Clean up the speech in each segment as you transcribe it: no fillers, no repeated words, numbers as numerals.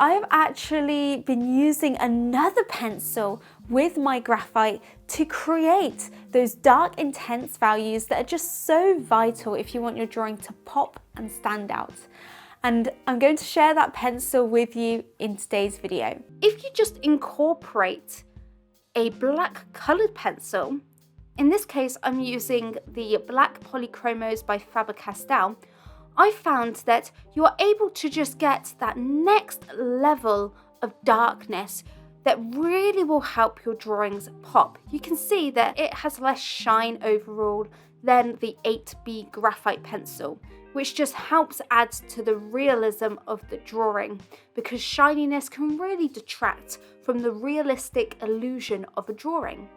I've actually been using another pencil with my graphite to create those dark, intense values that are just so vital if you want your drawing to pop and stand out. And I'm going to share that pencil with you in today's video. If you just incorporate a black colored pencil, in this case I'm using the black Polychromos by Faber-Castell, I found that you're able to just get that next level of darkness that really will help your drawings pop. You can see that it has less shine overall than the 8B graphite pencil, which just helps add to the realism of the drawing, because shininess can really detract from the realistic illusion of a drawing.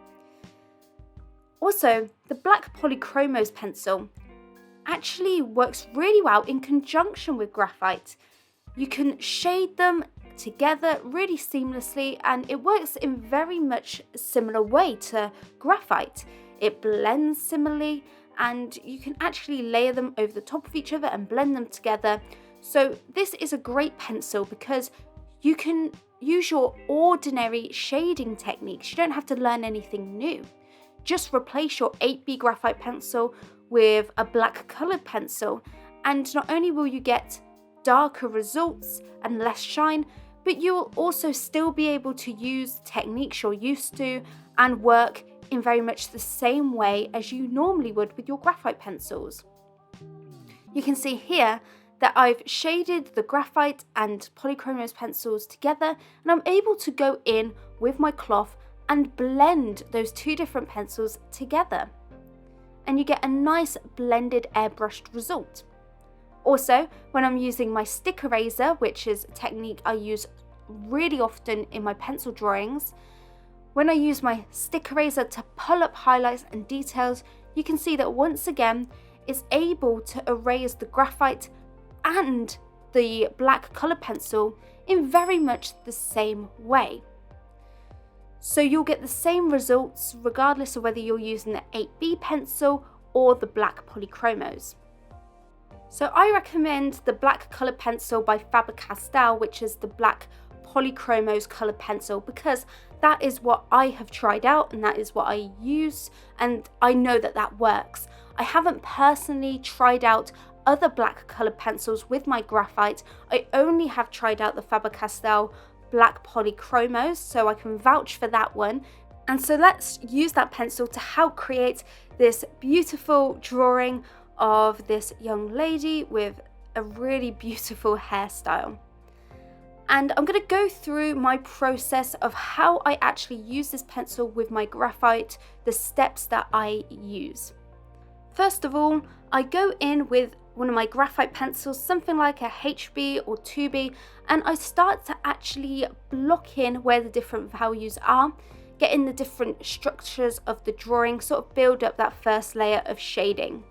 Also, the black Polychromos pencil actually works really well in conjunction with graphite. You can shade them together really seamlessly, and it works in very much a similar way to graphite. It blends similarly, and you can actually layer them over the top of each other and blend them together. So this is a great pencil because you can use your ordinary shading techniques. You don't have to learn anything new. Just replace your 8B graphite pencil with a black colored pencil, and not only will you get darker results and less shine, but you will also still be able to use techniques you're used to and work in very much the same way as you normally would with your graphite pencils. You can see here that I've shaded the graphite and Polychromos pencils together, and I'm able to go in with my cloth and blend those two different pencils together, and you get a nice blended airbrushed result. Also, when I'm using my stick eraser, which is a technique I use really often in my pencil drawings, when I use my stick eraser to pull up highlights and details, you can see that once again it's able to erase the graphite and the black colour pencil in very much the same way. So you'll get the same results regardless of whether you're using the 8B pencil or the black Polychromos. So I recommend the black colour pencil by Faber-Castell, which is the black Polychromos colour pencil, because that is what I have tried out and that is what I use, and I know that that works. I haven't personally tried out other black colour pencils with my graphite. I only have tried out the Faber-Castell black Polychromos, so I can vouch for that one. And so let's use that pencil to help create this beautiful drawing of this young lady with a really beautiful hairstyle. And I'm going to go through my process of how I actually use this pencil with my graphite, the steps that I use. First of all, I go in with one of my graphite pencils, something like a HB or 2B, and I start to actually block in where the different values are, get in the different structures of the drawing, sort of build up that first layer of shading.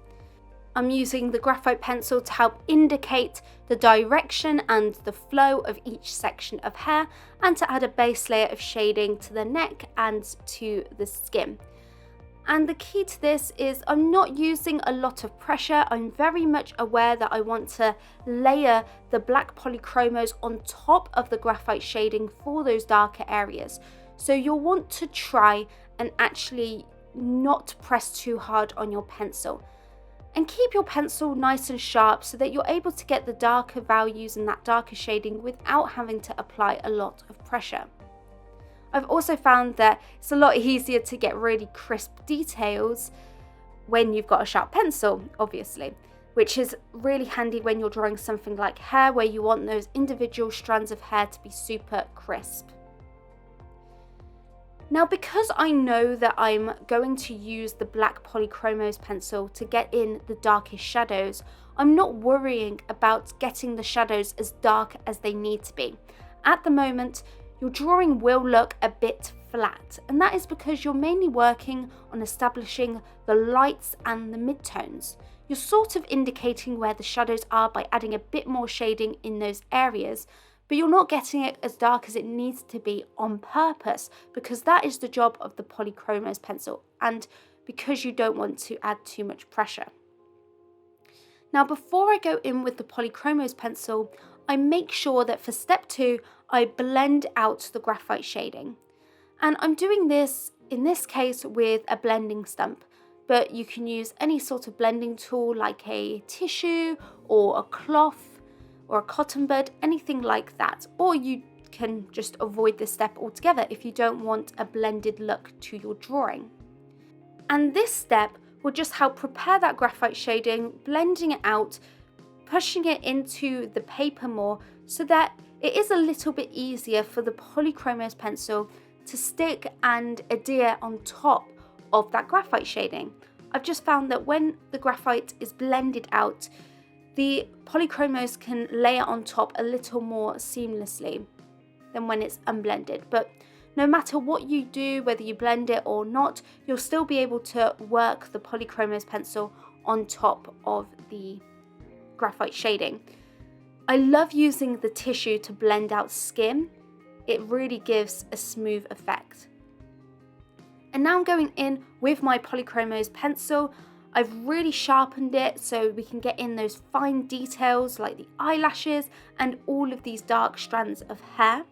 I'm using the graphite pencil to help indicate the direction and the flow of each section of hair, and to add a base layer of shading to the neck and to the skin. And the key to this is I'm not using a lot of pressure. I'm very much aware that I want to layer the black Polychromos on top of the graphite shading for those darker areas. So you'll want to try and actually not press too hard on your pencil. And keep your pencil nice and sharp so that you're able to get the darker values and that darker shading without having to apply a lot of pressure. I've also found that it's a lot easier to get really crisp details when you've got a sharp pencil, obviously, which is really handy when you're drawing something like hair, where you want those individual strands of hair to be super crisp. Now, because I know that I'm going to use the black Polychromos pencil to get in the darkest shadows, I'm not worrying about getting the shadows as dark as they need to be. At the moment, your drawing will look a bit flat, and that is because you're mainly working on establishing the lights and the midtones. You're sort of indicating where the shadows are by adding a bit more shading in those areas, but you're not getting it as dark as it needs to be on purpose, because that is the job of the Polychromos pencil, and because you don't want to add too much pressure. Now, before I go in with the Polychromos pencil, I make sure that for step 2, I blend out the graphite shading. And I'm doing this, in this case, with a blending stump, but you can use any sort of blending tool like a tissue or a cloth or a cotton bud, anything like that. Or you can just avoid this step altogether if you don't want a blended look to your drawing. And this step will just help prepare that graphite shading, blending it out, pushing it into the paper more so that it is a little bit easier for the Polychromos pencil to stick and adhere on top of that graphite shading. I've just found that when the graphite is blended out, the Polychromos can layer on top a little more seamlessly than when it's unblended. But no matter what you do, whether you blend it or not, you'll still be able to work the Polychromos pencil on top of the graphite shading. I love using the tissue to blend out skin. It really gives a smooth effect. And now I'm going in with my Polychromos pencil. I've really sharpened it so we can get in those fine details like the eyelashes and all of these dark strands of hair.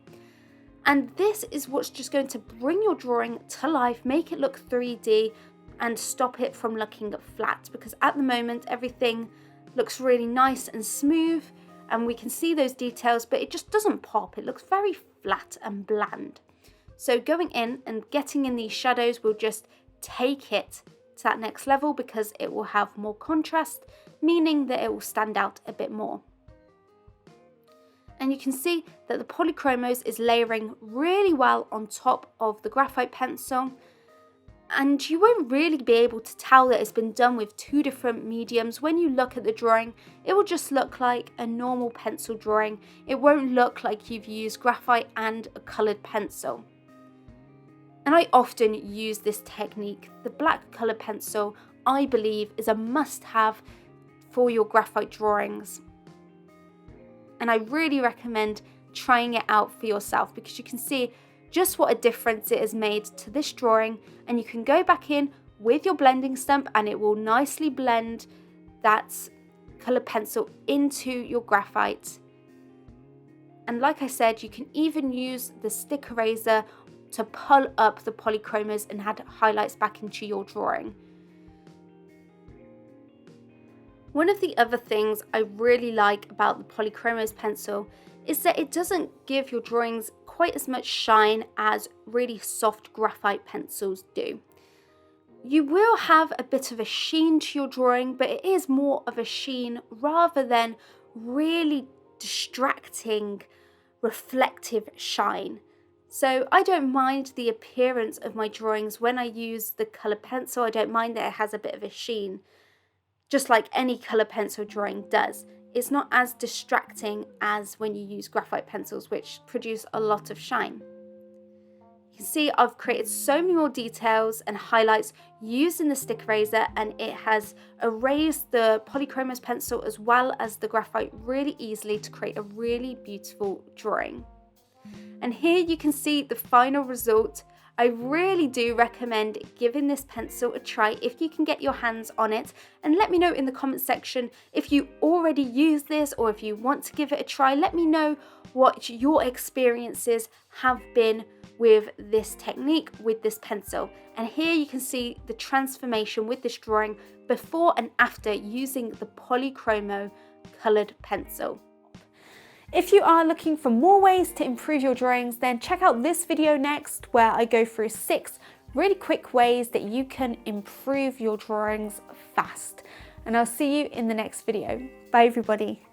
And this is what's just going to bring your drawing to life, make it look 3D and stop it from looking flat, because at the moment everything looks really nice and smooth and we can see those details, but it just doesn't pop. It looks very flat and bland. So going in and getting in these shadows will just take it to that next level because it will have more contrast, meaning that it will stand out a bit more. And you can see that the Polychromos is layering really well on top of the graphite pencil. And you won't really be able to tell that it's been done with two different mediums. When you look at the drawing, it will just look like a normal pencil drawing. It won't look like you've used graphite and a coloured pencil. And I often use this technique. The black colour pencil, I believe, is a must-have for your graphite drawings. And I really recommend trying it out for yourself because you can see just what a difference it has made to this drawing, and you can go back in with your blending stump and it will nicely blend that colour pencil into your graphite. And like I said, you can even use the stick eraser to pull up the Polychromos and add highlights back into your drawing. One of the other things I really like about the Polychromos pencil is that it doesn't give your drawings quite as much shine as really soft graphite pencils do. You will have a bit of a sheen to your drawing, but it is more of a sheen rather than really distracting, reflective shine. So I don't mind the appearance of my drawings when I use the colour pencil. I don't mind that it has a bit of a sheen, just like any colour pencil drawing does. It's not as distracting as when you use graphite pencils, which produce a lot of shine. You can see I've created so many more details and highlights using the stick eraser, and it has erased the Polychromos pencil as well as the graphite really easily to create a really beautiful drawing. And here you can see the final result. I really do recommend giving this pencil a try if you can get your hands on it, and let me know in the comment section if you already use this or if you want to give it a try. Let me know what your experiences have been with this technique, with this pencil. And here you can see the transformation with this drawing before and after using the Polychromo coloured pencil. If you are looking for more ways to improve your drawings, then check out this video next where I go through 6 really quick ways that you can improve your drawings fast. And I'll see you in the next video. Bye everybody.